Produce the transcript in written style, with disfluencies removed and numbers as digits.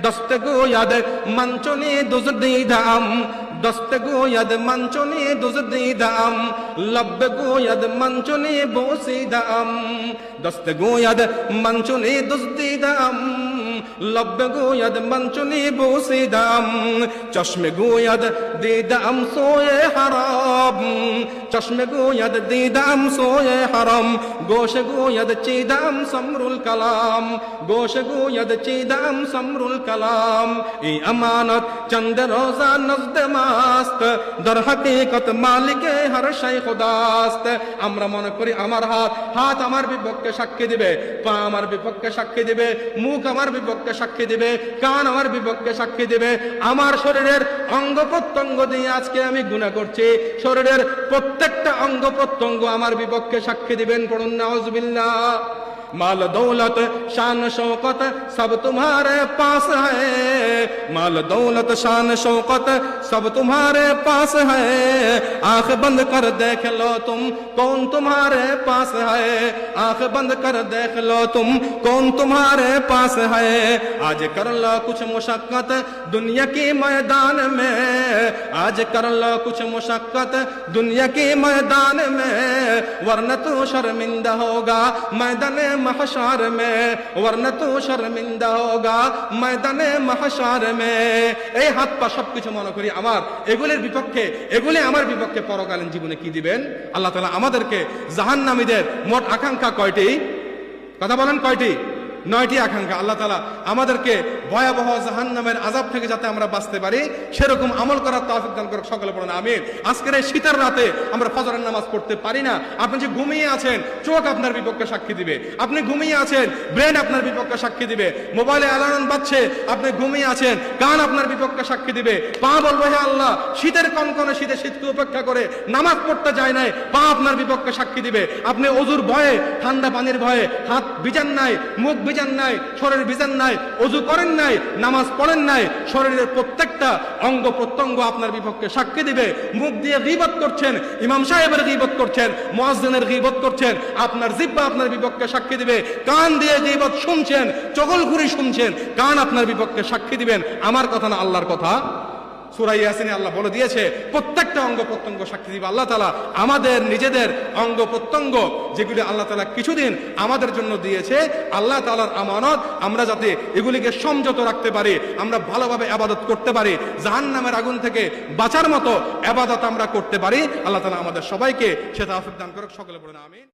दस्त गोयद मंचोने दुज दीदाम दस्त गोयद मंचोने दुज दीदाम लब गोयद मंचोने बोसीदाम दस्त गोयद मंचोने दुज दीदाम लब गोयद मंचोने बोसीदाम चश्मे गोयद दीदाम सोए हराम चश्मे गोयद दीदाम सोए हराम गोश गोयद चीदाम समरुल कलाम गोश गोयद चीदाम समरुल कलाम ए अमानत चंद रोजा नजद मास्त दर हकीकत मालिके हर शै खुदास्त আমরা মনে করি আমার হাত আমার বিপক্ষে সাক্ষী দিবে, পা আমার বিপক্ষে সাক্ষী দিবে, মুখ আমার বিপক্ষে সাক্ষী দিবে, কান আমার বিপক্ষে সাক্ষী দিবে। আমার শরীরের অঙ্গ প্রত্যঙ্গ দিয়ে আজকে আমি গুনাহ করছি, শরীরের প্রত্যেকটা অঙ্গ প্রত্যঙ্গ আমার বিপক্ষে সাক্ষী দিবেন। পড়ুন নাউজুবিল্লাহ। माल दौलत शान शौकत सब तुम्हारे पास है, माल दौलत शान शौकत सब तुम्हारे पास है, आंख बंद कर देख लो तुम कौन तुम्हारे पास है, आंख बंद कर देख लो तुम कौन तुम्हारे पास है। आज कर लो कुछ मुशक्कत दुनिया के मैदान में, आज कर लो कुछ मुशक्कत दुनिया के मैदान में, वरना तो शर्मिंदा होगा मैदान महशर में, वरना तो शर्मिंदा होगा मैदाने महशर में। এই হাত পা সবকিছু মনে করি আমার, এগুলির বিপক্ষে, এগুলি আমার বিপক্ষে পরকালীন জীবনে কি দিবেন আল্লাহ তাআলা আমাদেরকে। জাহান্নামীদের মোট আকাঙ্ক্ষা কয়টি? কথা বলেন কয়টি? 9টি আকাঙ্ক্ষা। আল্লাহ তাআলা আমাদেরকে ভয়াবহ জাহান্নামের আযাব থেকে যাতে আমরা বাঁচতে পারি সেরকম আমল করার তৌফিক দান করুক। সকলে পড়ুন আমিন। আজকের এই শীতের রাতে আমরা ফজরের নামাজ পড়তে পারি না। আপনি যে ঘুমিয়ে আছেন, চোখ আপনার বিপক্ষে সাক্ষী দিবে। আপনি ঘুমিয়ে আছেন, ব্রেন আপনার বিপক্ষে সাক্ষী দিবে। মোবাইলে অ্যালার্ম বাজছে, আপনি ঘুমিয়ে আছেন, কান আপনার বিপক্ষে সাক্ষী দিবে। পা বলবে হে আল্লাহ, শীতের কনকনে শীতে শীতকে উপেক্ষা করে নামাজ পড়তে যায় নাই, পা আপনার বিপক্ষে সাক্ষী দিবে। আপনি ওযুর ভয়ে, ঠান্ডা পানির ভয়ে হাত ভিজান নাই, মুখ ভিজান নাই, শরীর ভিজান নাই, ওযু করেন নাই, নামাজ পড়েন নাই, শরীরের প্রত্যেকটা অঙ্গ প্রত্যঙ্গ আপনার বিপক্ষে সাক্ষী দিবে। মুখ দিয়ে গীবত করছেন, ইমাম সাহেবের গীবত করছেন, মুয়াজ্জিনের গীবত করছেন, আপনার জিহ্বা আপনার বিপক্ষে সাক্ষী দিবে। কান দিয়ে গীবত শুনছেন, চগলখুরি শুনছেন, কান আপনার বিপক্ষে সাক্ষী দিবেন। আমার কথা না, আল্লাহর কথা। সূরা ইয়াসিনে আল্লাহ বলে দিয়েছে প্রত্যেকটা অঙ্গ প্রত্যঙ্গ সাক্ষী দিবে। আল্লাহ তাআলা আমাদের নিজেদের অঙ্গ প্রত্যঙ্গ যেগুলি আল্লাহ তাআলা কিছুদিন আমাদের জন্য দিয়েছে, আল্লাহ তাআলার আমানত, আমরা যাতে এগুলিকে সংযত রাখতে পারি, আমরা ভালোভাবে ইবাদত করতে পারি, জাহান্নামের আগুন থেকে বাঁচার মতো ইবাদত আমরা করতে পারি। আল্লাহ তাআলা আমাদের সবাইকে সে তৌফিক দান করুক। সকলে বলুন আমিন।